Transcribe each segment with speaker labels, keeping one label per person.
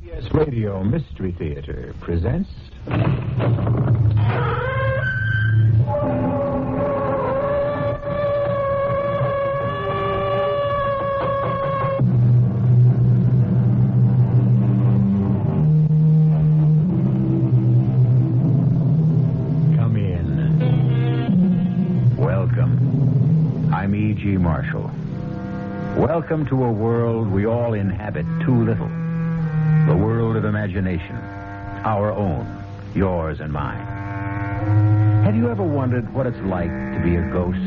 Speaker 1: CBS Radio Mystery Theater presents... Come in. Welcome. I'm E.G. Marshall. Welcome to a world we all inhabit too little. The world of imagination. Our own. Yours and mine. Have you ever wondered what it's like to be a ghost?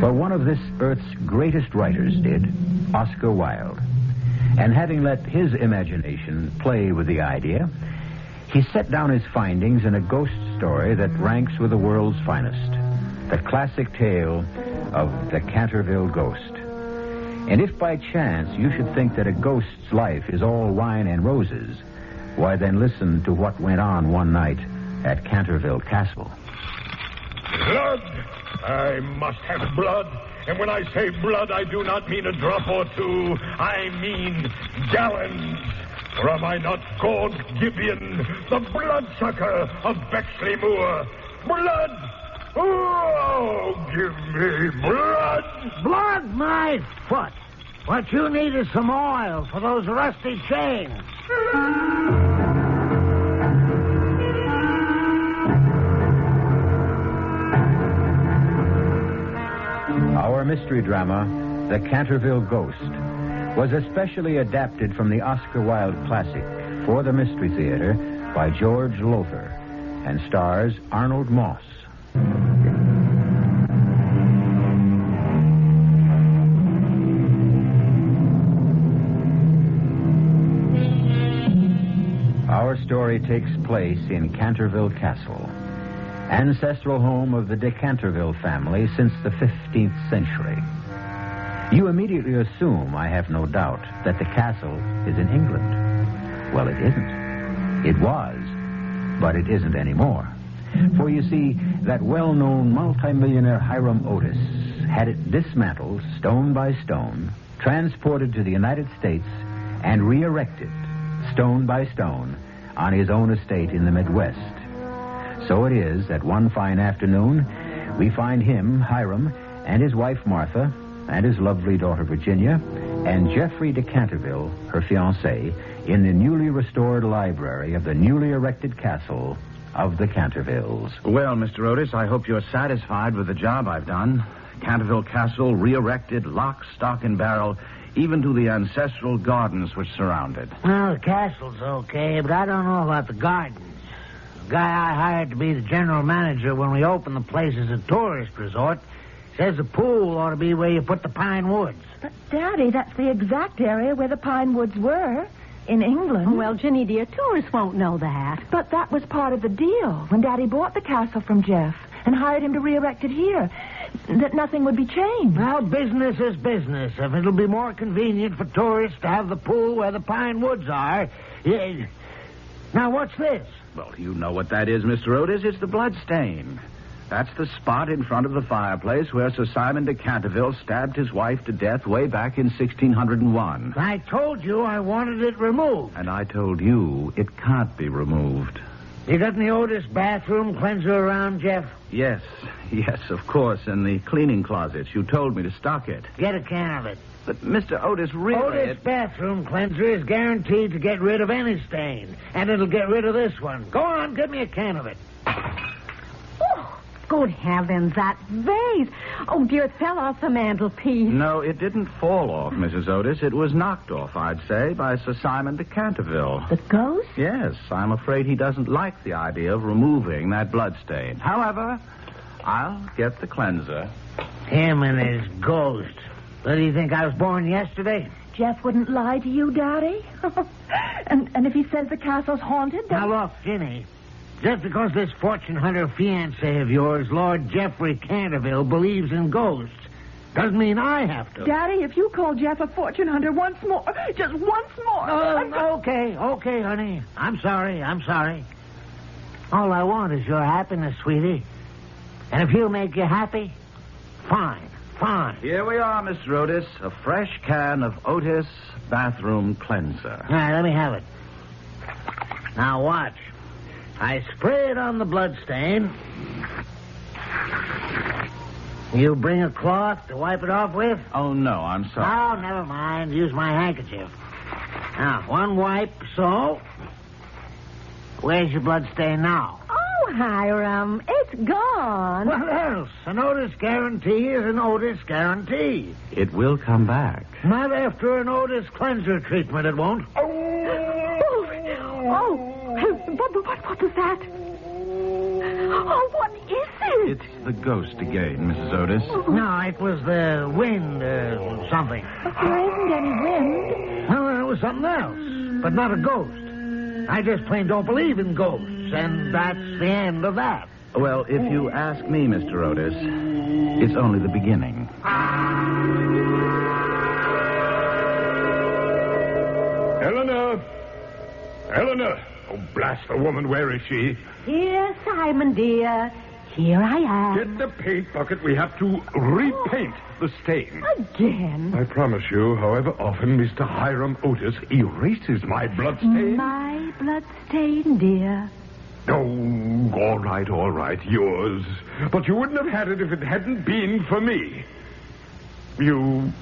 Speaker 1: Well, one of this earth's greatest writers did, Oscar Wilde. And having let his imagination play with the idea, he set down his findings in a ghost story that ranks with the world's finest. The classic tale of the Canterville Ghost. And if by chance you should think that a ghost's life is all wine and roses, why then listen to what went on one night at Canterville Castle.
Speaker 2: Blood! I must have blood. And when I say blood, I do not mean a drop or two. I mean gallons. Or am I not called Gibeon, the bloodsucker of Bexley Moor? Blood! Oh, give me blood!
Speaker 3: Blood, my foot. What you need is some oil for those rusty chains.
Speaker 1: Our mystery drama, The Canterville Ghost, was especially adapted from the Oscar Wilde classic for the Mystery Theater by George Lothar and stars Arnold Moss. Our story takes place in Canterville Castle, ancestral home of the de Canterville family since the 15th century. You immediately assume, I have no doubt, that the castle is in England. Well, it isn't. It was, but it isn't anymore. For you see, that well-known multimillionaire Hiram Otis had it dismantled, stone by stone, transported to the United States, and re-erected, stone by stone, on his own estate in the Midwest. So it is that one fine afternoon, we find him, Hiram, and his wife Martha, and his lovely daughter Virginia, and Geoffrey de Canterville, her fiancé, in the newly restored library of the newly erected castle of the Cantervilles.
Speaker 4: Well, Mr. Otis, I hope you're satisfied with the job I've done. Canterville Castle re-erected, lock, stock, and barrel, even to the ancestral gardens which surround it.
Speaker 3: Well, the castle's okay, but I don't know about the gardens. The guy I hired to be the general manager when we opened the place as a tourist resort says the pool ought to be where you put the pine woods.
Speaker 5: But, Daddy, that's the exact area where the pine woods were, in England.
Speaker 6: Well, Ginny, dear, tourists won't know that.
Speaker 5: But that was part of the deal when Daddy bought the castle from Jeff and hired him to re-erect it here, that nothing would be changed.
Speaker 3: Well, business is business. If it'll be more convenient for tourists to have the pool where the pine woods are... Yeah. Now, what's this?
Speaker 4: Well, you know what that is, Mr. Otis. It's the blood stain. That's the spot in front of the fireplace where Sir Simon de Canterville stabbed his wife to death way back in 1601.
Speaker 3: I told you I wanted it removed.
Speaker 4: And I told you it can't be removed.
Speaker 3: You got any Otis bathroom cleanser around, Jeff?
Speaker 4: Yes, of course, in the cleaning closets. You told me to stock it.
Speaker 3: Get a can of it.
Speaker 4: But, Mr. Otis, really...
Speaker 3: Otis bathroom cleanser is guaranteed to get rid of any stain, and it'll get rid of this one. Go on, give me a can of it.
Speaker 6: Oh, good heavens, that vase. Oh, dear, it fell off the mantelpiece.
Speaker 4: No, it didn't fall off, Mrs. Otis. It was knocked off, I'd say, by Sir Simon de Canterville.
Speaker 5: The ghost?
Speaker 4: Yes, I'm afraid he doesn't like the idea of removing that bloodstain. However, I'll get the cleanser.
Speaker 3: Him and his ghost. What, do you think I was born yesterday?
Speaker 5: Jeff wouldn't lie to you, Daddy? and if he says the castle's haunted, then...
Speaker 3: Now, look, Ginny. Just because this fortune hunter fiancé of yours, Lord Geoffrey Canterville, believes in ghosts, doesn't mean I have to.
Speaker 5: Daddy, if you call Jeff a fortune hunter once more, just once more...
Speaker 3: Okay, honey. I'm sorry. All I want is your happiness, sweetie. And if he'll make you happy, fine. pond.
Speaker 4: Here we are, Mr. Otis. A fresh can of Otis bathroom cleanser.
Speaker 3: All right, let me have it. Now watch. I spray it on the blood stain. You bring a cloth to wipe it off with?
Speaker 4: Oh, no, I'm sorry.
Speaker 3: Oh, never mind. Use my handkerchief. Now, one wipe, so. Where's your blood stain now?
Speaker 6: Oh, Hiram, it's gone.
Speaker 3: What else? An Otis guarantee is an Otis guarantee.
Speaker 4: It will come back.
Speaker 3: Not after an Otis cleanser treatment, it won't.
Speaker 6: What was that? Oh, what is it?
Speaker 4: It's the ghost again, Mrs. Otis.
Speaker 3: No, it was the wind, something.
Speaker 5: But there isn't any wind.
Speaker 3: Well, it was something else, but not a ghost. I just plain don't believe in ghosts, and that's the end of that.
Speaker 4: Well, if you ask me, Mr. Otis, it's only the beginning.
Speaker 2: Eleanor! Oh, blast the woman, where is she?
Speaker 6: Here, Simon, dear. Here I am.
Speaker 2: Get the paint bucket. We have to repaint the stain.
Speaker 6: Again?
Speaker 2: I promise you, however often Mr. Hiram Otis erases my blood stain.
Speaker 6: My blood stain, dear.
Speaker 2: Oh, all right, yours. But you wouldn't have had it if it hadn't been for me. You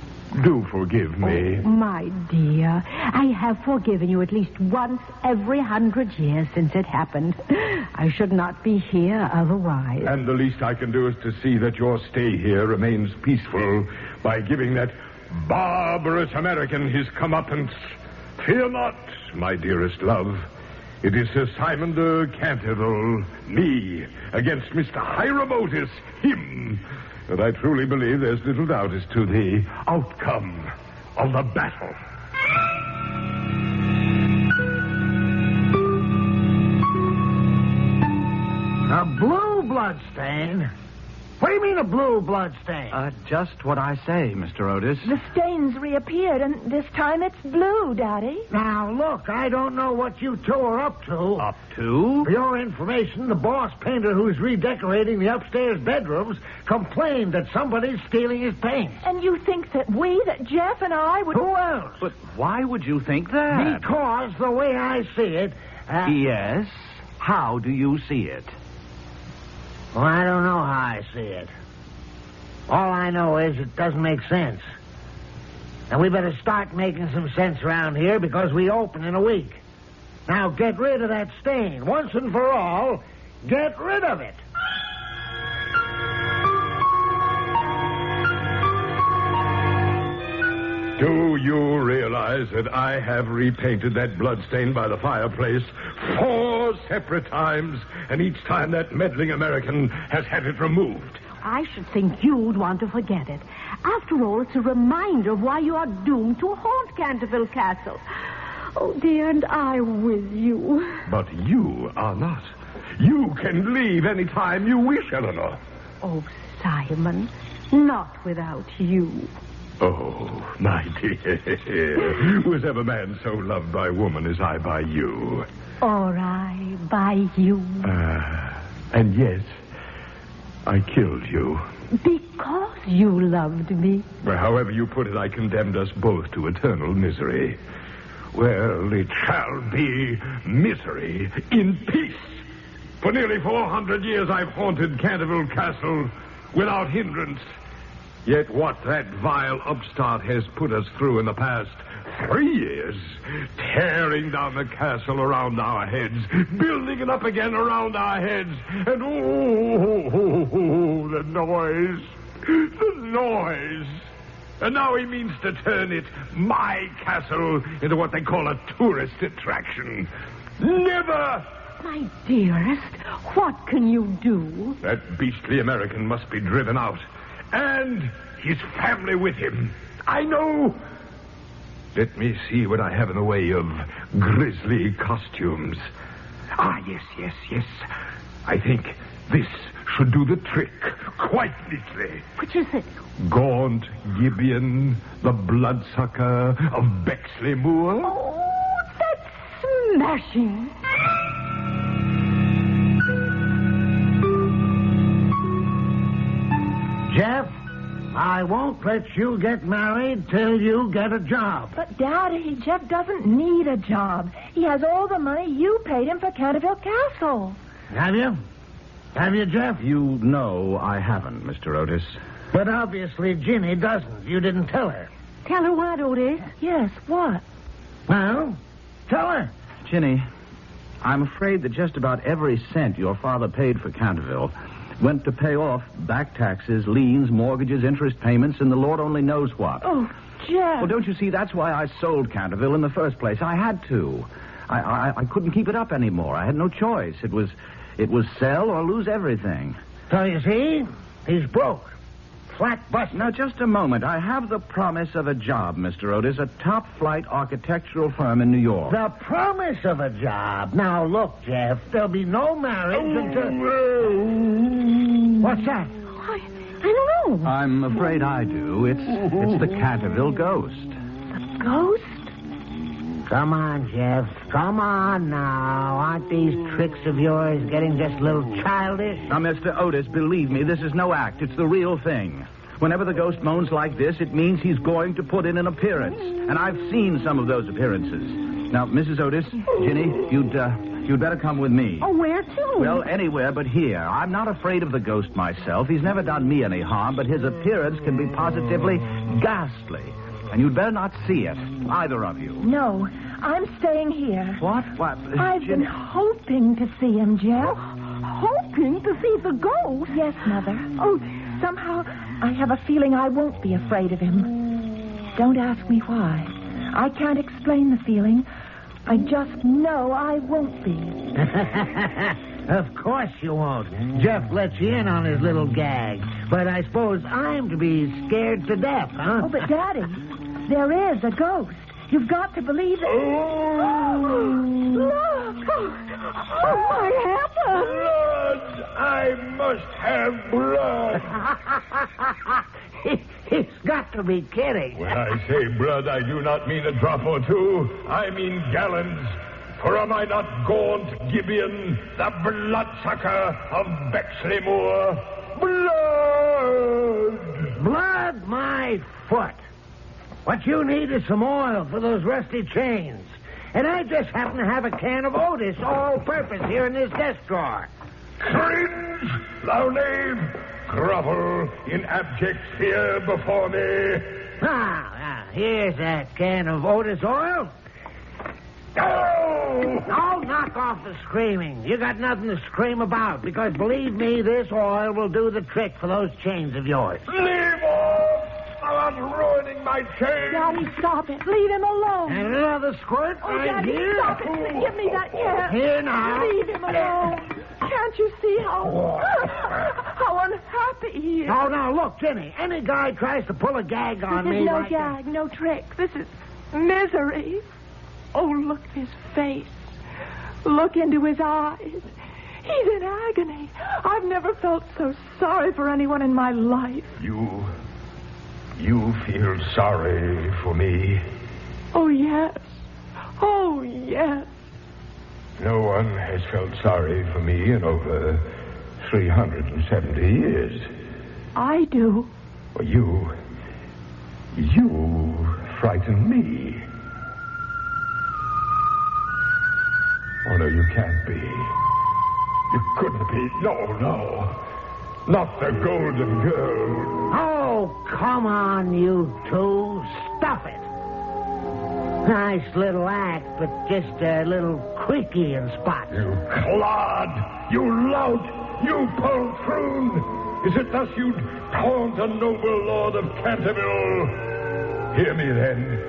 Speaker 2: do forgive me.
Speaker 6: Oh, my dear, I have forgiven you at least once every 100 years since it happened. I should not be here otherwise.
Speaker 2: And the least I can do is to see that your stay here remains peaceful by giving that barbarous American his comeuppance. Fear not, my dearest love. It is Sir Simon de Canterville, me, against Mr. Hiram Otis, him. But I truly believe there's little doubt as to the outcome of the battle.
Speaker 3: A blue blood stain? What do you mean a blue blood stain?
Speaker 4: Just what I say, Mr. Otis.
Speaker 5: The stain's reappeared, and this time it's blue, Daddy.
Speaker 3: Now, look, I don't know what you two are up to.
Speaker 4: Up to?
Speaker 3: For your information, the boss painter who's redecorating the upstairs bedrooms complained that somebody's stealing his paint.
Speaker 5: And you think that Jeff and I would...
Speaker 3: Who else?
Speaker 4: But why would you think that?
Speaker 3: Because the way I see it...
Speaker 4: Yes? How do you see it?
Speaker 3: Well, I don't know how I see it. All I know is it doesn't make sense. And we better start making some sense around here because we open in a week. Now get rid of that stain. Once and for all, get rid of it.
Speaker 2: Do you realize that I have repainted that bloodstain by the fireplace 4 separate times, and each time that meddling American has had it removed?
Speaker 6: I should think you'd want to forget it. After all, it's a reminder of why you are doomed to haunt Canterville Castle. Oh, dear, and I with you.
Speaker 2: But you are not. You can leave any time you wish, Eleanor.
Speaker 6: Oh, Simon, not without you.
Speaker 2: Oh, my dear. Was ever man so loved by woman as I by you?
Speaker 6: Or I by you.
Speaker 2: And yet, I killed you.
Speaker 6: Because you loved me.
Speaker 2: Well, however you put it, I condemned us both to eternal misery. Well, it shall be misery in peace. For nearly 400 years I've haunted Canterville Castle without hindrance. Yet what that vile upstart has put us through in the past 3 years, tearing down the castle around our heads, building it up again around our heads, and the noise. And now he means to turn it, my castle, into what they call a tourist attraction. Never!
Speaker 6: My dearest, what can you do?
Speaker 2: That beastly American must be driven out. And his family with him. I know. Let me see what I have in the way of grisly costumes. Yes. I think this should do the trick quite neatly.
Speaker 6: Which is it?
Speaker 2: Gaunt Gibeon, the bloodsucker of Bexley Moor.
Speaker 6: Oh, that's smashing.
Speaker 3: Jeff, I won't let you get married till you get a job.
Speaker 5: But, Daddy, Jeff doesn't need a job. He has all the money you paid him for Canterville Castle.
Speaker 3: Have you? Have you, Jeff?
Speaker 4: You know I haven't, Mr. Otis.
Speaker 3: But obviously Ginny doesn't. You didn't tell her.
Speaker 6: Tell her what, Otis?
Speaker 5: Yes, what?
Speaker 3: Well, tell her.
Speaker 4: Ginny, I'm afraid that just about every cent your father paid for Canterville went to pay off back taxes, liens, mortgages, interest payments, and the Lord only knows what.
Speaker 5: Oh, Jeff.
Speaker 4: Well, don't you see, that's why I sold Canterville in the first place. I had to. I couldn't keep it up anymore. I had no choice. It was sell or lose everything.
Speaker 3: So you see, he's broke. Flat bust.
Speaker 4: Now, just a moment. I have the promise of a job, Mr. Otis, a top-flight architectural firm in New York.
Speaker 3: The promise of a job. Now, look, Jeff, there'll be no marriage until... What's that?
Speaker 6: I don't know.
Speaker 4: I'm afraid I do. It's the Canterville ghost.
Speaker 5: Ghost?
Speaker 3: Come on, Jeff. Come on now. Aren't these tricks of yours getting just a little childish?
Speaker 4: Now, Mr. Otis, believe me, this is no act. It's the real thing. Whenever the ghost moans like this, it means he's going to put in an appearance. And I've seen some of those appearances. Now, Mrs. Otis, Ginny, you'd better come with me.
Speaker 6: Oh, where to?
Speaker 4: Well, anywhere but here. I'm not afraid of the ghost myself. He's never done me any harm, but his appearance can be positively ghastly. And you'd better not see it, either of you.
Speaker 5: No, I'm staying here.
Speaker 4: What?
Speaker 5: I've been hoping to see him, Jeff.
Speaker 6: Hoping to see the ghost?
Speaker 5: Yes, Mother.
Speaker 6: Oh,
Speaker 5: Somehow, I have a feeling I won't be afraid of him. Don't ask me why. I can't explain the feeling. I just know I won't be.
Speaker 3: Of course you won't. Jeff lets you in on his little gag. But I suppose I'm to be scared to death, huh?
Speaker 5: Oh, but Daddy, there is a ghost. You've got to believe it.
Speaker 6: look! Oh, my heaven!
Speaker 2: Blood! I must have blood.
Speaker 3: He's got to be kidding.
Speaker 2: When I say blood, I do not mean a drop or two. I mean gallons. For am I not gaunt Gibeon, the bloodsucker of Bexley Moor? Blood!
Speaker 3: Blood, my foot. What you need is some oil for those rusty chains. And I just happen to have a can of Otis all-purpose here in this desk drawer.
Speaker 2: Cringe, thou knave! Grovel in abject fear before me.
Speaker 3: Here's that can of Otis oil.
Speaker 2: Oh!
Speaker 3: Oh, knock off the screaming. You got nothing to scream about, because believe me, this oil will do the trick for those chains of yours.
Speaker 2: Leave off! Thou art ruining my chain.
Speaker 5: Daddy, stop it. Leave him alone.
Speaker 3: And another squirt
Speaker 5: Oh,
Speaker 3: right
Speaker 5: Daddy,
Speaker 3: here.
Speaker 5: stop it. Give me that can.
Speaker 3: Here now.
Speaker 5: Leave him alone. Can't you see how unhappy he is?
Speaker 3: No, now, look, Ginny, any guy tries to pull a gag on
Speaker 5: This
Speaker 3: me
Speaker 5: is no
Speaker 3: like
Speaker 5: gag, no trick. This is misery. Oh, look at his face. Look into his eyes. He's in agony. I've never felt so sorry for anyone in my life.
Speaker 2: You feel sorry for me?
Speaker 5: Oh, yes. Oh, yes.
Speaker 2: No one has felt sorry for me in over 370 years.
Speaker 5: I do.
Speaker 2: Well, you frighten me. Oh, no, you can't be. You couldn't be. No. Not the Golden Girl.
Speaker 3: Oh, come on, you two. Stop it. Nice little act, but just a little creaky in spots.
Speaker 2: You clod! You lout! You poltroon! Is it thus you'd taunt a noble lord of Canterville? Hear me, then.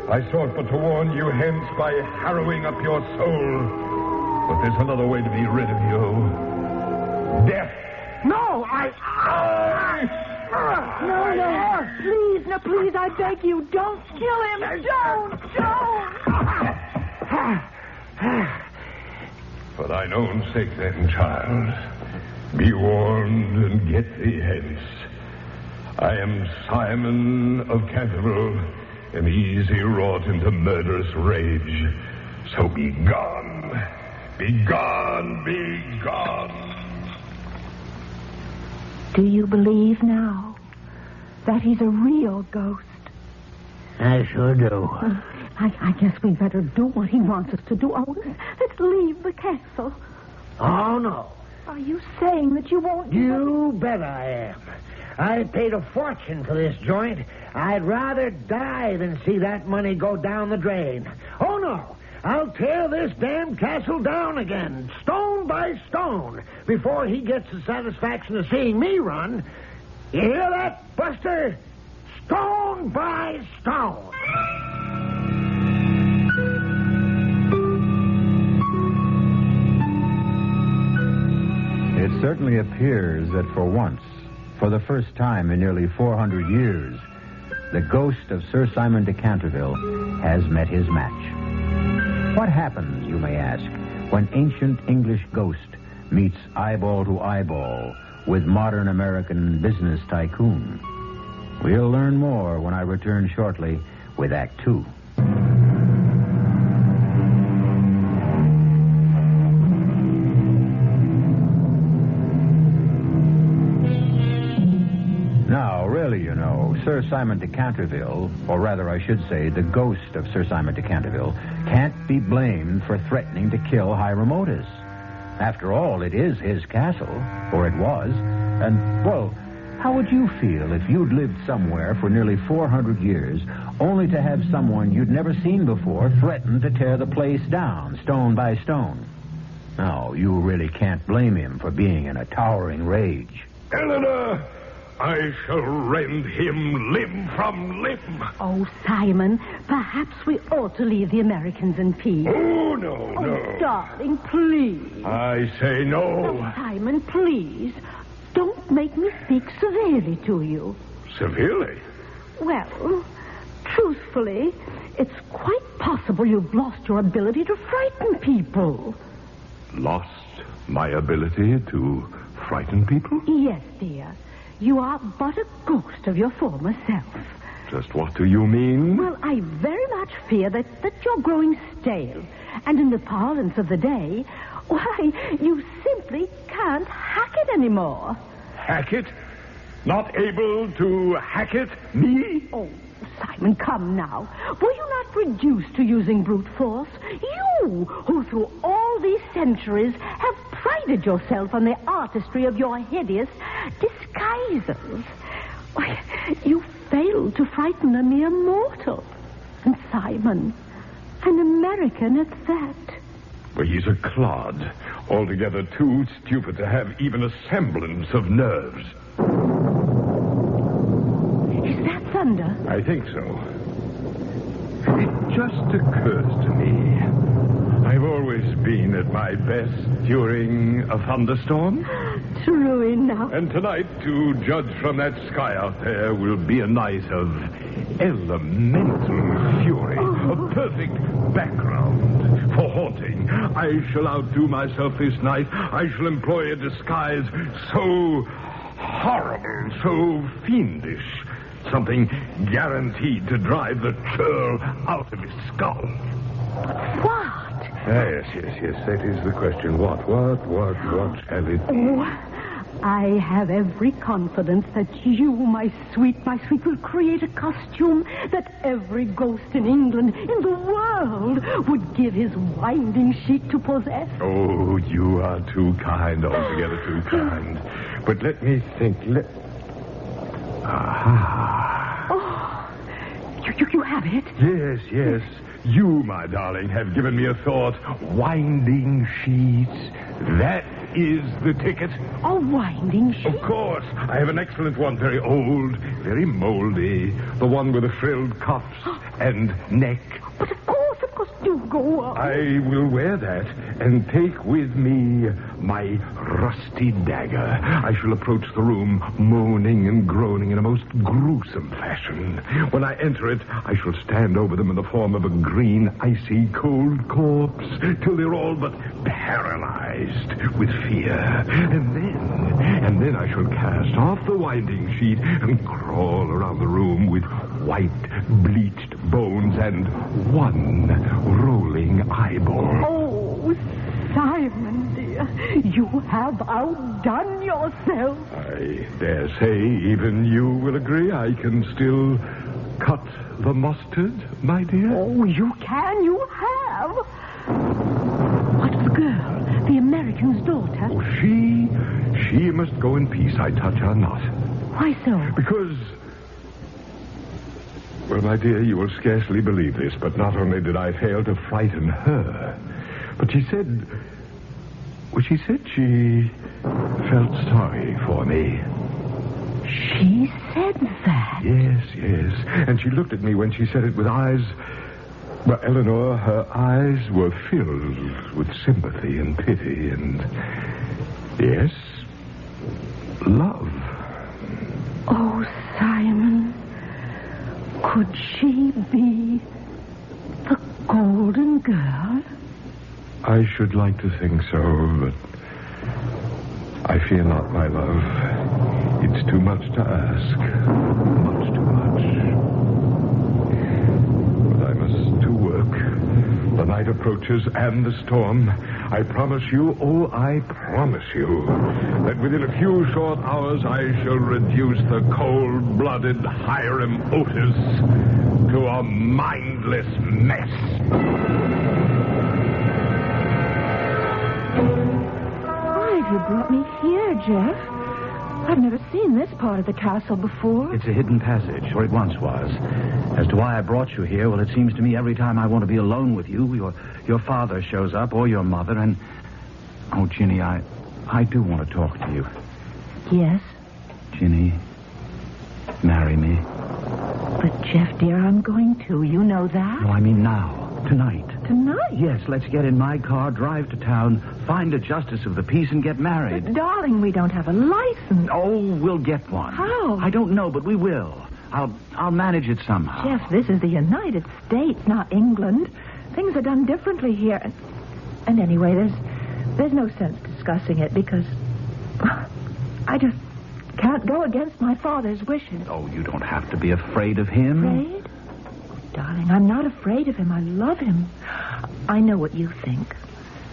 Speaker 2: I sought but to warn you hence by harrowing up your soul. But there's another way to be rid of you. Death!
Speaker 3: No,
Speaker 5: No, please, I beg you, don't kill him. Don't.
Speaker 2: For thine own sake, then, child, be warned and get thee hence. I am Simon of Canterville, am easy wrought into murderous rage. So be gone. Be gone, be gone.
Speaker 5: Do you believe now?
Speaker 6: that he's a real ghost.
Speaker 3: I sure do.
Speaker 6: I guess we'd better do what he wants us to do, Otis. Let's leave the castle.
Speaker 3: Oh, no.
Speaker 5: Are you saying that you won't do
Speaker 3: You bet I am. I paid a fortune for this joint. I'd rather die than see that money go down the drain. Oh, no. I'll tear this damn castle down again, stone by stone, before he gets the satisfaction of seeing me run. You hear that, Buster? Stone by stone.
Speaker 1: It certainly appears that for once, for the first time in nearly 400 years, the ghost of Sir Simon de Canterville has met his match. What happens, you may ask, when ancient English ghost meets eyeball to eyeball with modern American business tycoon? We'll learn more when I return shortly with Act 2. Now, really, you know, Sir Simon de Canterville, or rather I should say the ghost of Sir Simon de Canterville, can't be blamed for threatening to kill Hiram Otis. After all, it is his castle, or it was, and, well, how would you feel if you'd lived somewhere for nearly 400 years only to have someone you'd never seen before threaten to tear the place down, stone by stone? No, you really can't blame him for being in a towering rage.
Speaker 2: Eleanor, I shall rend him limb from limb.
Speaker 6: Oh, Simon, perhaps we ought to leave the Americans in peace.
Speaker 2: Oh, no.
Speaker 6: Oh, darling, please.
Speaker 2: I say no.
Speaker 6: Oh, Simon, please. Don't make me speak severely to you.
Speaker 2: Severely?
Speaker 6: Well, truthfully, it's quite possible you've lost your ability to frighten people.
Speaker 2: Lost my ability to frighten people?
Speaker 6: Yes, dear. You are but a ghost of your former self.
Speaker 2: Just what do you mean?
Speaker 6: Well, I very much fear that you're growing stale. And in the parlance of the day, why, you simply can't hack it anymore.
Speaker 2: Hack it? Not able to hack it? Me?
Speaker 6: Oh, Simon, come now. Were you not reduced to using brute force? You, who through all these centuries have prided yourself on the artistry of your hideous disguises. Why, you failed to frighten a mere mortal. And Simon, an American at that.
Speaker 2: Well, he's a clod. Altogether too stupid to have even a semblance of nerves.
Speaker 6: Is that thunder?
Speaker 2: I think so. It just occurs to me. I've always been at my best during a thunderstorm.
Speaker 6: True enough.
Speaker 2: And tonight, to judge from that sky out there, will be a night of elemental fury. A perfect background for haunting. I shall outdo myself this night. I shall employ a disguise so horrible, so fiendish. Something guaranteed to drive the churl out of his skull.
Speaker 6: What?
Speaker 2: Yes. That is the question. What shall it be?
Speaker 6: Oh, I have every confidence that you, my sweet, will create a costume that every ghost in England, in the world, would give his winding sheet to possess.
Speaker 2: Oh, you are too kind, altogether too kind. But let me think. Aha.
Speaker 6: Oh, you have it?
Speaker 2: Yes. You, my darling, have given me a thought. Winding sheets. That is the ticket.
Speaker 6: A winding sheet?
Speaker 2: Of course. I have an excellent one. Very old, very moldy. The one with the frilled cuffs and neck.
Speaker 6: But of course, do go on.
Speaker 2: I will wear that and take with me my rusty dagger. I shall approach the room moaning and groaning in a most gruesome fashion. When I enter it, I shall stand over them in the form of a green, icy, cold corpse till they're all but paralyzed with fear. And then I shall cast off the winding sheet and crawl around the room with white, bleached bones and one rolling eyeball.
Speaker 6: Oh, Simon, dear, you have have outdone yourself.
Speaker 2: I dare say even you will agree I can still cut the mustard, my dear.
Speaker 6: Oh, you can. You have. What's the girl? The American's daughter?
Speaker 2: Oh, she must go in peace. I touch her not.
Speaker 6: Why so?
Speaker 2: Because... Well, my dear, you will scarcely believe this, but not only did I fail to frighten her, but she said she felt sorry for me.
Speaker 6: She said that?
Speaker 2: Yes. And she looked at me when she said it with eyes... Well, Eleanor, her eyes were filled with sympathy and pity and... Yes, love.
Speaker 6: Oh, Simon... Could she be the Golden Girl?
Speaker 2: I should like to think so, but I fear not, my love. It's too much to ask. Much too much. But I must to work. The night approaches and the storm. I promise you, that within a few short hours I shall reduce the cold-blooded Hiram Otis to a mindless mess.
Speaker 5: Why have you brought me here, Jeff? I've never seen this part of the castle before.
Speaker 4: It's a hidden passage, or it once was. As to why I brought you here, well, it seems to me every time I want to be alone with you, your father shows up, or your mother, and... Oh, Ginny, I do want to talk to you.
Speaker 6: Yes?
Speaker 4: Ginny, marry me.
Speaker 6: But, Jeff, dear, I'm going to. You know that.
Speaker 4: No, I mean now. Tonight.
Speaker 6: Tonight?
Speaker 4: Yes, let's get in my car, drive to town, find a justice of the peace, and get married.
Speaker 5: But, darling, we don't have a license.
Speaker 4: Oh, we'll get one.
Speaker 5: How?
Speaker 4: I don't know, but we will. I'll manage it somehow.
Speaker 5: Jeff, this is the United States, not England. Things are done differently here. And anyway, there's no sense discussing it because I just can't go against my father's wishes.
Speaker 4: Oh, you don't have to be afraid of him.
Speaker 5: Afraid? Darling, I'm not afraid of him. I love him. I know what you think.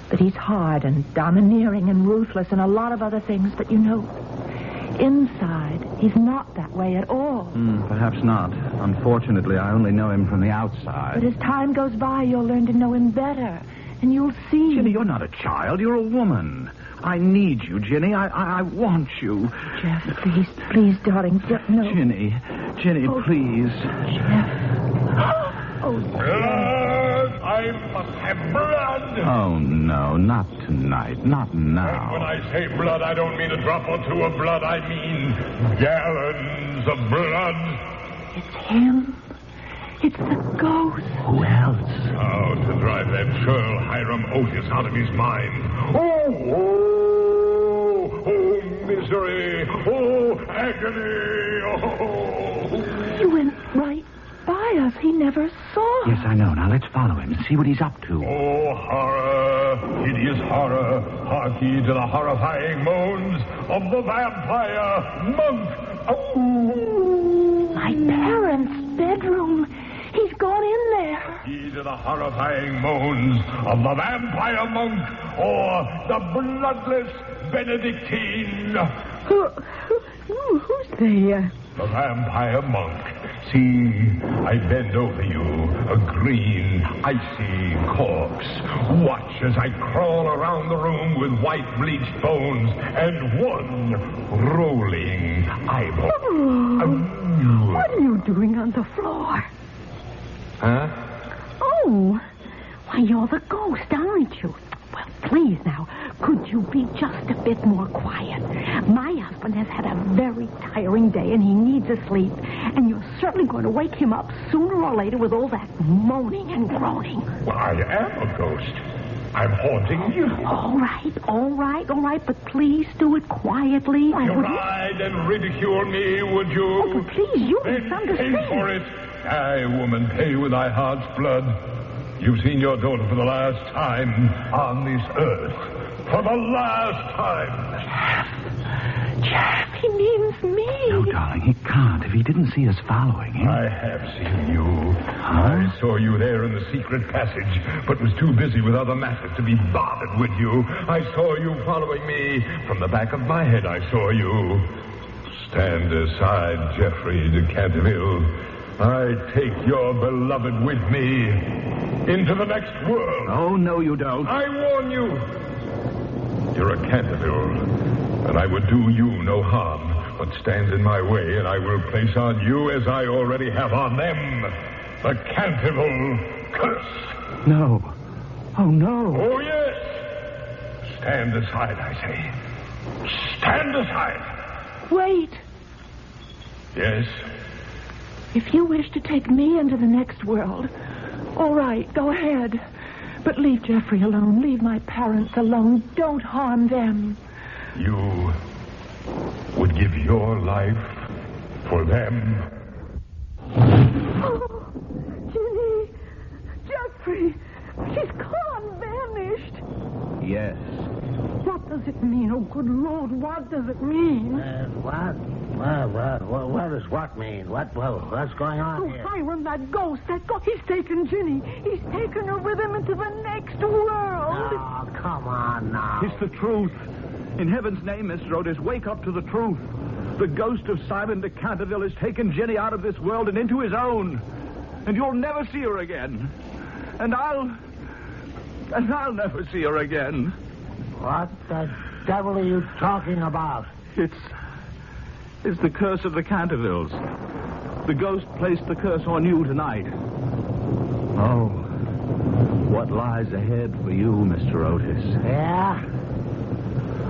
Speaker 5: That he's hard and domineering and ruthless and a lot of other things. But, you know, inside, he's not that way at all.
Speaker 4: Perhaps not. Unfortunately, I only know him from the outside.
Speaker 5: But as time goes by, you'll learn to know him better. And you'll see...
Speaker 4: Ginny, you're not a child. You're a woman. I need you, Ginny. I want you.
Speaker 5: Jeff, please, darling, no.
Speaker 4: Ginny, please.
Speaker 5: Jeff. Oh,
Speaker 2: Blood! I must have blood!
Speaker 4: Oh, no, not tonight. Not now.
Speaker 2: And when I say blood, I don't mean a drop or two of blood. I mean gallons of blood.
Speaker 5: It's him. It's the ghost.
Speaker 4: Who else?
Speaker 2: How to drive that churl Hiram Otis out of his mind. Oh, misery. Oh, agony. Oh.
Speaker 5: He went right by us. He never saw us.
Speaker 4: Yes, I know. Now let's follow him and see what he's up to.
Speaker 2: Oh, horror, hideous horror. Hark ye to the horrifying moans of the vampire monk. Oh.
Speaker 5: My parents' bedroom. He's gone in there.
Speaker 2: Ye to the horrifying moans of the vampire monk or the bloodless Benedictine.
Speaker 5: Who's there?
Speaker 2: The vampire monk. See, I bend over you, a green, icy corpse. Watch as I crawl around the room with white bleached bones and one rolling eyeball.
Speaker 6: What are you doing on the floor?
Speaker 2: Huh?
Speaker 6: Oh, why, you're the ghost, aren't you? Well, please now, could you be just a bit more quiet? My husband has had a very tiring day and he needs a sleep. And you're certainly going to wake him up sooner or later with all that moaning and groaning.
Speaker 2: Well, I am a ghost. I'm haunting you.
Speaker 6: All right, but please do it quietly.
Speaker 2: You ride and ridicule me, would you?
Speaker 6: Oh, but please, you
Speaker 2: Then
Speaker 6: misunderstand.
Speaker 2: pay for it. Aye, woman, pay with thy heart's blood. You've seen your daughter for the last time on this earth. For the last time.
Speaker 6: Jeff,
Speaker 5: He means me.
Speaker 4: No, darling, he can't. If he didn't see us following him.
Speaker 2: I have seen you. I saw you there in the secret passage, but was too busy with other matters to be bothered with you. I saw you following me. From the back of my head, I saw you. Stand aside, Geoffrey de Canterville. I take your beloved with me into the next world.
Speaker 4: Oh, no, you don't.
Speaker 2: I warn you. You're a Canterville, and I would do you no harm. But stand in my way, and I will place on you, as I already have on them, the Canterville curse.
Speaker 4: No. Oh, no.
Speaker 2: Oh, yes. Stand aside, I say. Stand aside.
Speaker 5: Wait.
Speaker 2: Yes?
Speaker 5: If you wish to take me into the next world, all right, go ahead. But leave Geoffrey alone. Leave my parents alone. Don't harm them.
Speaker 2: You would give your life for them?
Speaker 6: Oh, Ginny! Geoffrey! She's gone, vanished.
Speaker 4: Yes.
Speaker 6: What does it mean? Oh, good Lord, what does it mean?
Speaker 3: What? What does what mean? What's going on
Speaker 6: Oh,
Speaker 3: here?
Speaker 6: Hiram, that ghost. He's taken Ginny. He's taken her with him into the next world.
Speaker 3: Oh, come on now.
Speaker 4: It's the truth. In heaven's name, Mr. Otis, wake up to the truth. The ghost of Simon de Canterville has taken Jenny out of this world and into his own. And you'll never see her again. And I'll never see her again.
Speaker 3: What the devil are you talking about?
Speaker 4: It's the curse of the Cantervilles. The ghost placed the curse on you tonight. Oh, what lies ahead for you, Mr. Otis?
Speaker 3: Yeah?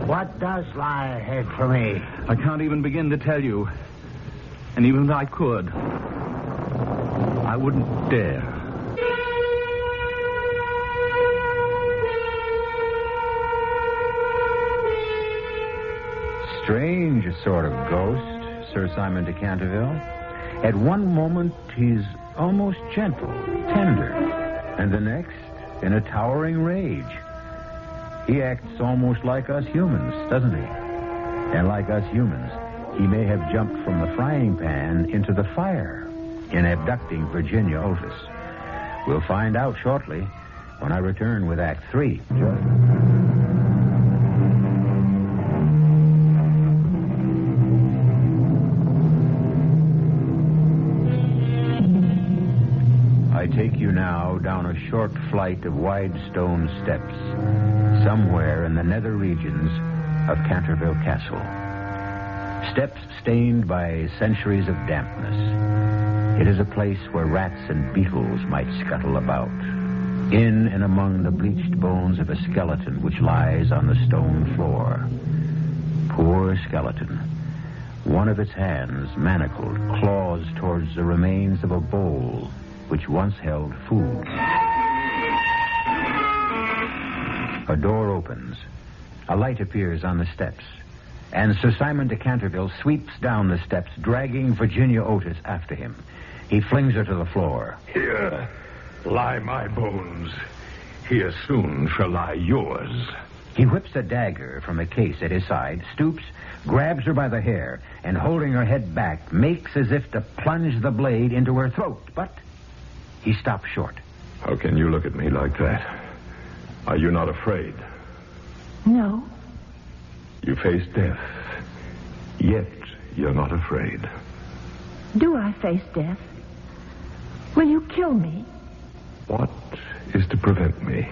Speaker 3: What does lie ahead for me?
Speaker 4: I can't even begin to tell you. And even if I could, I wouldn't dare.
Speaker 1: Strange sort of ghost, Sir Simon de Canterville. At one moment, he's almost gentle, tender, and the next, in a towering rage. He acts almost like us humans, doesn't he? And like us humans, he may have jumped from the frying pan into the fire in abducting Virginia Otis. We'll find out shortly when I return with Act 3. I take you now down a short flight of wide stone steps, somewhere in the nether regions of Canterville Castle. Steps stained by centuries of dampness. It is a place where rats and beetles might scuttle about. In and among the bleached bones of a skeleton which lies on the stone floor. Poor skeleton. One of its hands, manacled, claws towards the remains of a bowl which once held food. A door opens. A light appears on the steps. And Sir Simon de Canterville sweeps down the steps, dragging Virginia Otis after him. He flings her to the floor.
Speaker 2: Here lie my bones. Here soon shall lie yours.
Speaker 1: He whips a dagger from a case at his side, stoops, grabs her by the hair, and holding her head back, makes as if to plunge the blade into her throat. But he stops short.
Speaker 2: How can you look at me like that? Are you not afraid?
Speaker 5: No.
Speaker 2: You face death, yet you're not afraid.
Speaker 5: Do I face death? Will you kill me?
Speaker 2: What is to prevent me?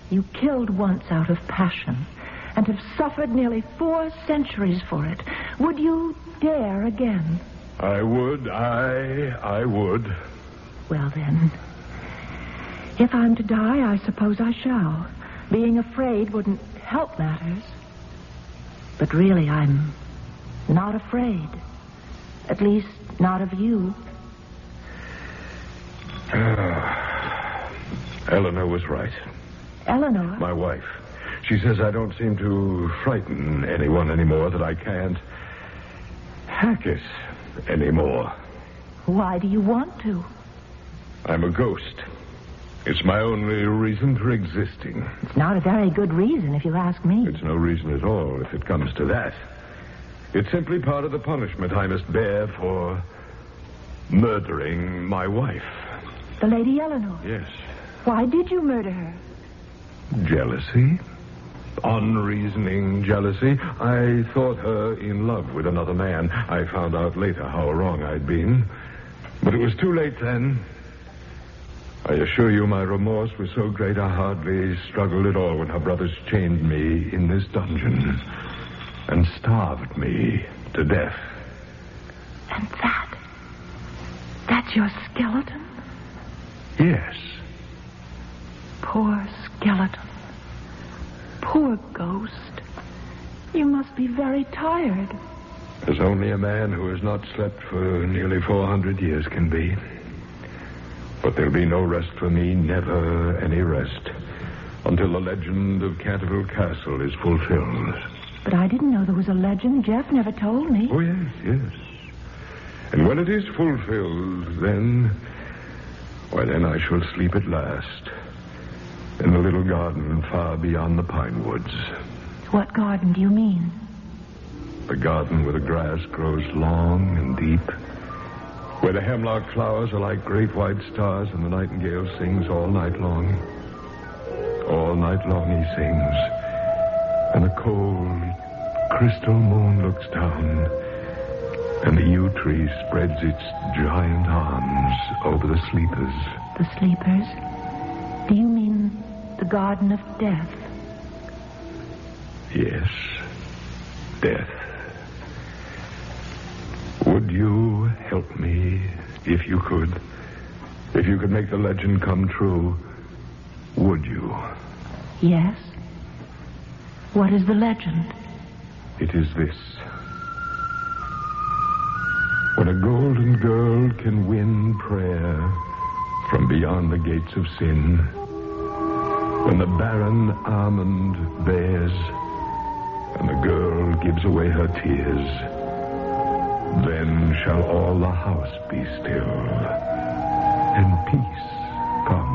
Speaker 5: You killed once out of passion and have suffered nearly 4 centuries for it. Would you dare again?
Speaker 2: I would.
Speaker 5: Well, then, if I'm to die, I suppose I shall. Being afraid wouldn't help matters. But really, I'm not afraid. At least, not of you.
Speaker 2: Eleanor was right.
Speaker 5: Eleanor?
Speaker 2: My wife. She says I don't seem to frighten anyone anymore, that I can't hack it anymore.
Speaker 5: Why do you want to?
Speaker 2: I'm a ghost. It's my only reason for existing.
Speaker 5: It's not a very good reason, if you ask me.
Speaker 2: It's no reason at all, if it comes to that. It's simply part of the punishment I must bear for murdering my wife.
Speaker 5: The Lady Eleanor?
Speaker 2: Yes.
Speaker 5: Why did you murder her?
Speaker 2: Jealousy. Unreasoning jealousy. I thought her in love with another man. I found out later how wrong I'd been. But it was too late then. I assure you my remorse was so great I hardly struggled at all when her brothers chained me in this dungeon and starved me to death.
Speaker 5: And that's your skeleton?
Speaker 2: Yes.
Speaker 5: Poor skeleton. Poor ghost. You must be very tired.
Speaker 2: As only a man who has not slept for nearly 400 years can be. But there'll be no rest for me, never any rest, until the legend of Canterville Castle is fulfilled.
Speaker 5: But I didn't know there was a legend. Jeff never told me.
Speaker 2: Oh, yes, yes. And when it is fulfilled, then I shall sleep at last in the little garden far beyond the pine woods.
Speaker 5: What garden do you mean?
Speaker 2: The garden where the grass grows long and deep, where the hemlock flowers are like great white stars and the nightingale sings all night long. All night long he sings, and the cold, crystal moon looks down, and the yew tree spreads its giant arms over the sleepers.
Speaker 5: The sleepers? Do you mean the garden of death?
Speaker 2: Yes, death. Would you help me if you could? If you could make the legend come true, would you?
Speaker 5: Yes. What is the legend?
Speaker 2: It is this. When a golden girl can win prayer from beyond the gates of sin, when the barren almond bears and the girl gives away her tears, then shall all the house be still, and peace come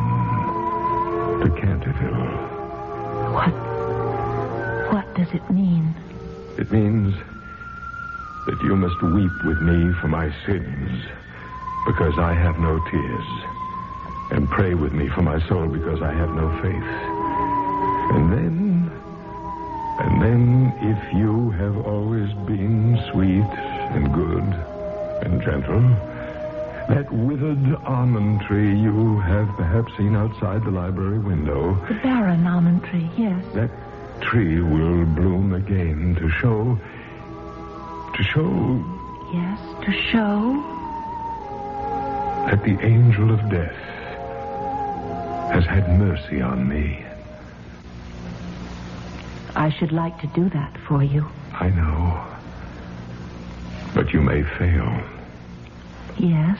Speaker 2: to Canterville.
Speaker 5: What does it mean?
Speaker 2: It means that you must weep with me for my sins, because I have no tears, and pray with me for my soul, because I have no faith. And then, if you have always been sweet and good and gentle, that withered almond tree you have perhaps seen outside the library window.
Speaker 5: The barren almond tree, yes.
Speaker 2: That tree will bloom again to show.
Speaker 5: Yes, to show?
Speaker 2: That the angel of death has had mercy on me.
Speaker 5: I should like to do that for you.
Speaker 2: I know. But you may fail.
Speaker 5: Yes?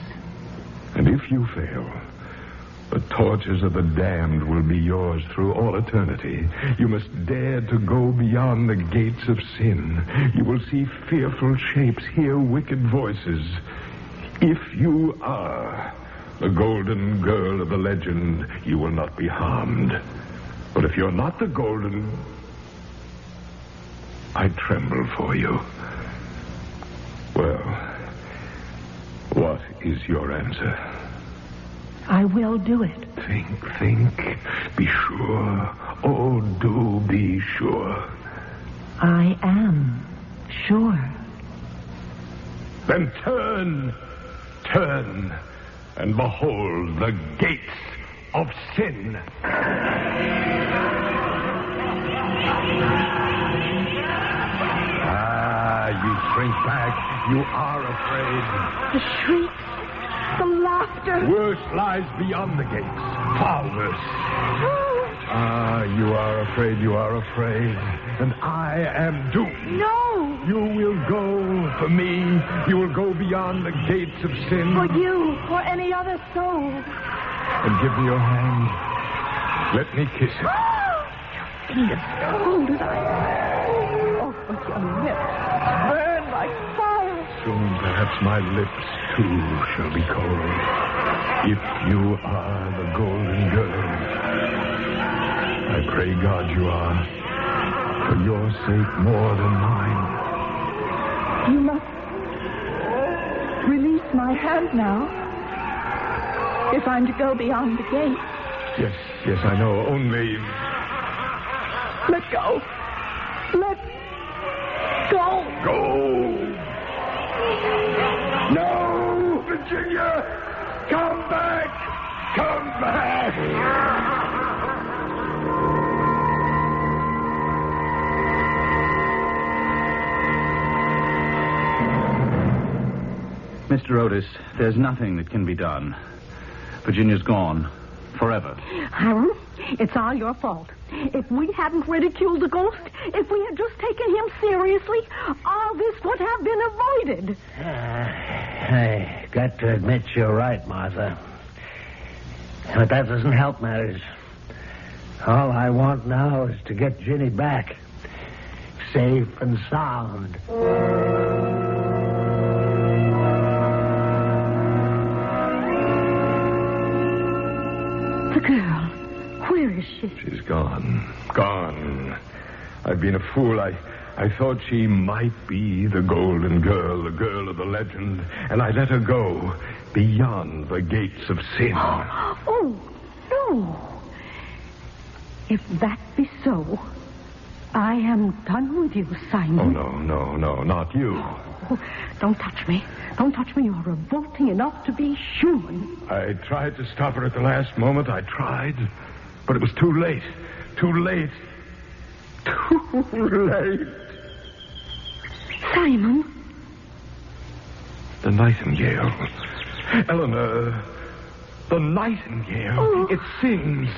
Speaker 2: And if you fail, the tortures of the damned will be yours through all eternity. You must dare to go beyond the gates of sin. You will see fearful shapes, hear wicked voices. If you are the golden girl of the legend, you will not be harmed. But if you're not the golden, I tremble for you. Well, what is your answer?
Speaker 5: I will do it.
Speaker 2: Think. Be sure. Oh, do be sure.
Speaker 5: I am sure.
Speaker 2: Then turn, and behold the gates of sin. You shrink back. You are afraid.
Speaker 5: The shrieks, the laughter.
Speaker 2: Worse lies beyond the gates. Far worse. You are afraid. And I am doomed.
Speaker 5: No.
Speaker 2: You will go for me. You will go beyond the gates of sin.
Speaker 5: For you, or any other soul.
Speaker 2: And give me your hand. Let me kiss it.
Speaker 5: Fingers cold as ice. Oh, but your lips burn like fire.
Speaker 2: Soon, perhaps, my lips, too, shall be cold. If you are the golden girl. I pray God you are, for your sake more than mine.
Speaker 5: You must release my hand now. If I'm to go beyond the gate.
Speaker 2: Yes, I know. Only...
Speaker 5: Let go. Let go.
Speaker 2: Go! No, Virginia! Come back! Come back!
Speaker 4: Mr. Otis, there's nothing that can be done. Virginia's gone. Forever.
Speaker 6: Hiram, it's all your fault. If we hadn't ridiculed the ghost, if we had just taken him seriously, all this would have been avoided.
Speaker 3: I got to admit you're right, Martha. But that doesn't help matters. All I want now is to get Ginny back. Safe and sound.
Speaker 6: The girl, where is she?
Speaker 2: She's gone. Gone. I've been a fool. I thought she might be the golden girl, the girl of the legend, and I let her go beyond the gates of sin.
Speaker 6: Oh, no. If that be so, I am done with you, Simon.
Speaker 2: Oh, no, not you.
Speaker 6: Oh, don't touch me. Don't touch me. You're revolting enough to be human.
Speaker 2: I tried to stop her at the last moment. I tried. But it was too late. Too late. Too late.
Speaker 6: Simon.
Speaker 2: The nightingale. Eleanor. The nightingale.
Speaker 6: Oh.
Speaker 2: It sings.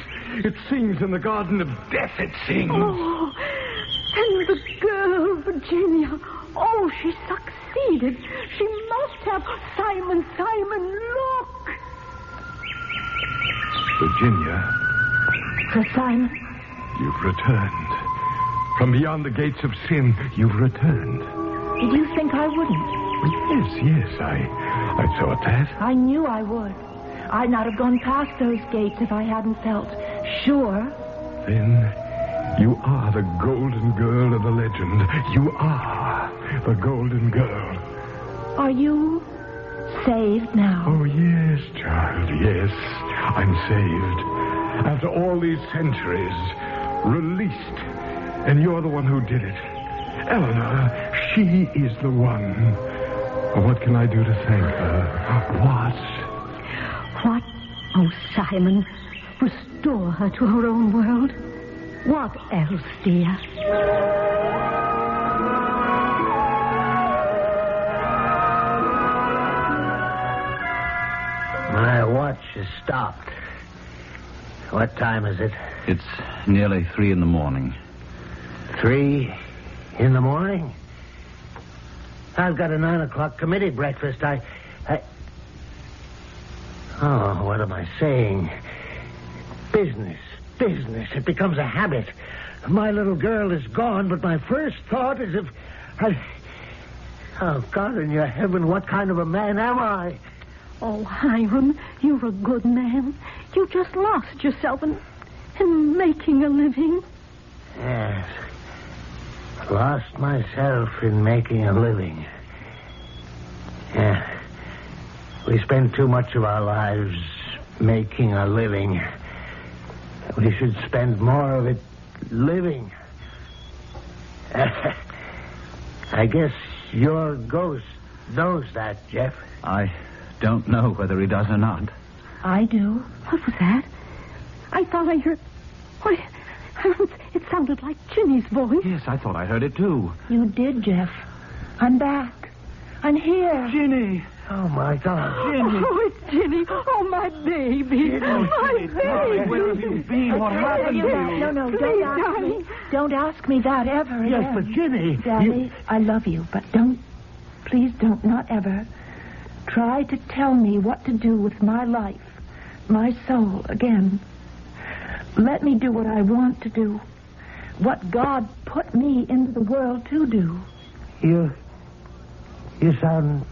Speaker 2: It sings in the garden of death. It sings.
Speaker 6: Oh, and the girl, Virginia. Oh, she succeeded. She must have. Simon, look.
Speaker 2: Virginia.
Speaker 6: Sir Simon.
Speaker 2: You've returned. From beyond the gates of sin, you've returned.
Speaker 5: Did you think I wouldn't?
Speaker 2: Yes, I thought that.
Speaker 5: I knew I would. I'd not have gone past those gates if I hadn't felt sure.
Speaker 2: Then you are the golden girl of the legend. You are the golden girl.
Speaker 5: Are you saved now?
Speaker 2: Oh, yes, child, yes. I'm saved. After all these centuries, released. And you're the one who did it. Eleanor, she is the one. What can I do to thank her? What?
Speaker 6: What? Oh, Simon, restore her to her own world. What else, dear?
Speaker 3: My watch is stopped. What time is it?
Speaker 4: It's nearly 3 a.m.
Speaker 3: 3 a.m? I've got a 9 o'clock committee breakfast. Oh, what am I saying? Business. It becomes a habit. My little girl is gone, but my first thought is if... Oh, God in your heaven, what kind of a man am I?
Speaker 6: Oh, Hiram, you're a good man. You just lost yourself in making a living.
Speaker 3: Yes. Lost myself in making a living. Yeah. We spend too much of our lives making a living. We should spend more of it living. I guess your ghost knows that, Jeff.
Speaker 4: I don't know whether he does or not.
Speaker 5: I do.
Speaker 6: What was that? I thought I heard... What? It sounded like Ginny's voice.
Speaker 4: Yes, I thought I heard it too.
Speaker 5: You did, Jeff. I'm back. I'm here.
Speaker 4: Ginny!
Speaker 3: Oh, my God.
Speaker 6: Oh, it's Ginny. Oh, my baby. My baby.
Speaker 4: Where have you been? What happened to you?
Speaker 5: No,
Speaker 6: Please,
Speaker 5: don't ask
Speaker 6: darling.
Speaker 5: me. Don't ask me that ever again.
Speaker 3: Yes, but Ginny...
Speaker 5: Daddy, I love you, but please don't, not ever, try to tell me what to do with my life, my soul, again. Let me do what I want to do, what God put me into the world to do.
Speaker 3: You sound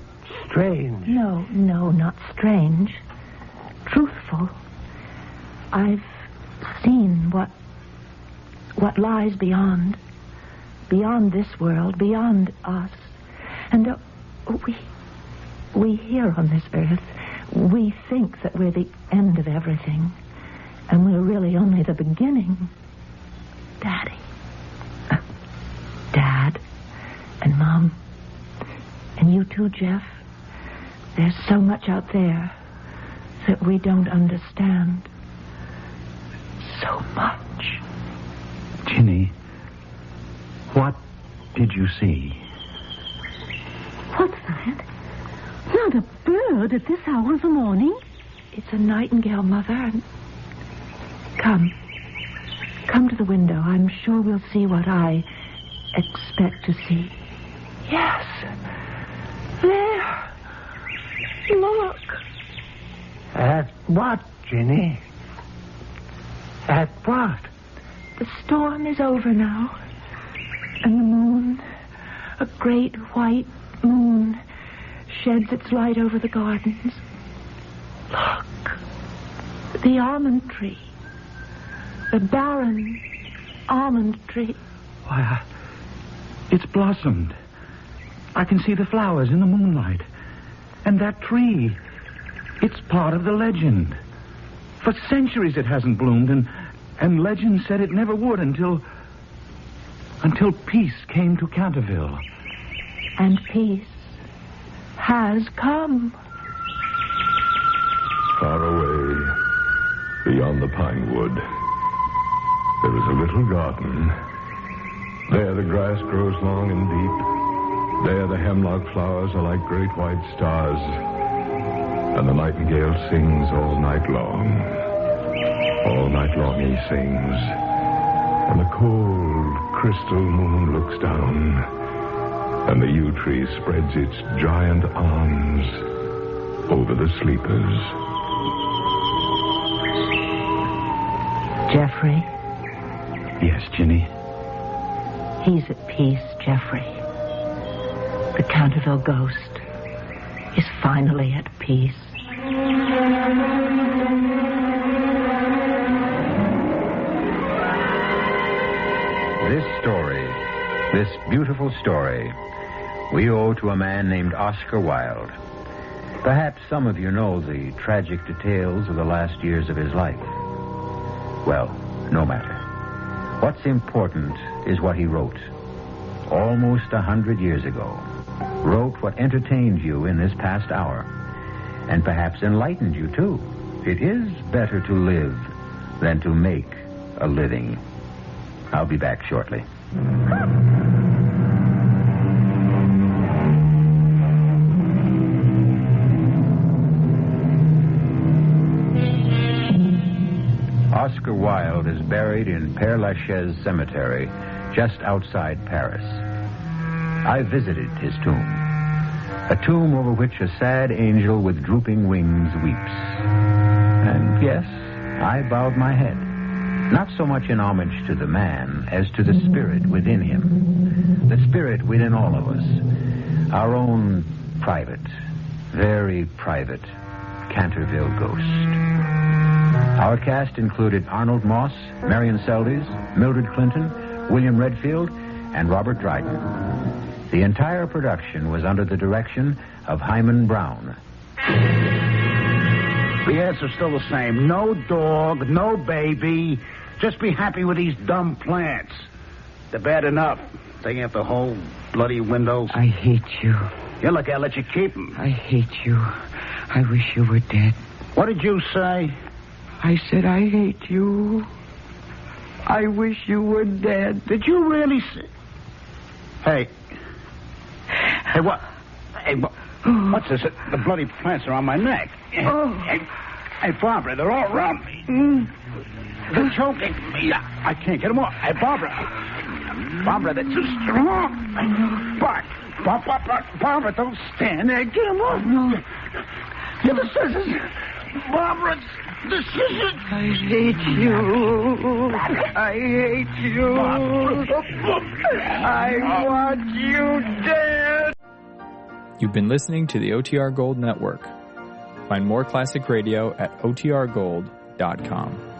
Speaker 3: strange.
Speaker 5: No, not strange. Truthful. I've seen what lies beyond this world, beyond us. And we here on this earth, we think that we're the end of everything. And we're really only the beginning. Daddy. Dad. And Mom. And you too, Jeff. There's so much out there that we don't understand. So much.
Speaker 4: Ginny, what did you see?
Speaker 6: What's that? Not a bird at this hour of the morning.
Speaker 5: It's a nightingale, Mother. And Come to the window. I'm sure we'll see what I expect to see. Yes. There. Look.
Speaker 3: At what, Ginny? At what?
Speaker 5: The storm is over now. And the moon, a great white moon, sheds its light over the gardens. Look. The almond tree. The barren almond tree.
Speaker 4: Why, it's blossomed. I can see the flowers in the moonlight. And that tree, it's part of the legend. For centuries it hasn't bloomed, and legend said it never would until peace came to Canterville.
Speaker 5: And peace has come.
Speaker 2: Far away, beyond the pine wood, there is a little garden. There the grass grows long and deep. There the hemlock flowers are like great white stars. And the nightingale sings all night long. All night long he sings. And the cold crystal moon looks down. And the yew tree spreads its giant arms over the sleepers.
Speaker 5: Jeffrey?
Speaker 4: Yes, Ginny?
Speaker 5: He's at peace, Jeffrey. The Canterville ghost is finally at peace.
Speaker 1: This story, this beautiful story, we owe to a man named Oscar Wilde. Perhaps some of you know the tragic details of the last years of his life. Well, no matter. What's important is what he wrote. Almost 100 years ago. Wrote what entertained you in this past hour. And perhaps enlightened you, too. It is better to live than to make a living. I'll be back shortly. Oscar Wilde is buried in Père Lachaise Cemetery, just outside Paris. I visited his tomb. A tomb over which a sad angel with drooping wings weeps. And yes, I bowed my head. Not so much in homage to the man as to the spirit within him. The spirit within all of us. Our own private, very private Canterville ghost. Our cast included Arnold Moss, Marion Seldes, Mildred Clinton, William Redfield, and Robert Dryden. The entire production was under the direction of Hyman Brown.
Speaker 4: The answer's still the same. No dog, no baby. Just be happy with these dumb plants. They're bad enough. Taking up the whole bloody windows.
Speaker 7: I hate you.
Speaker 4: Yeah, look, I'll let you keep them.
Speaker 7: I hate you. I wish you were dead.
Speaker 4: What did you say?
Speaker 7: I said I hate you. I wish you were dead.
Speaker 4: Did you really say... Hey, what? Hey, what's this? The bloody plants are on my neck.
Speaker 7: Oh.
Speaker 4: Hey, Barbara, they're all around me. They're choking me. I can't get them off. Hey, Barbara, they're too strong. Barbara, don't stand there. Get them off.
Speaker 7: No.
Speaker 4: Get the scissors. Barbara, the scissors.
Speaker 7: I hate you. I hate you. I want you dead.
Speaker 8: You've been listening to the OTR Gold Network. Find more classic radio at otrgold.com.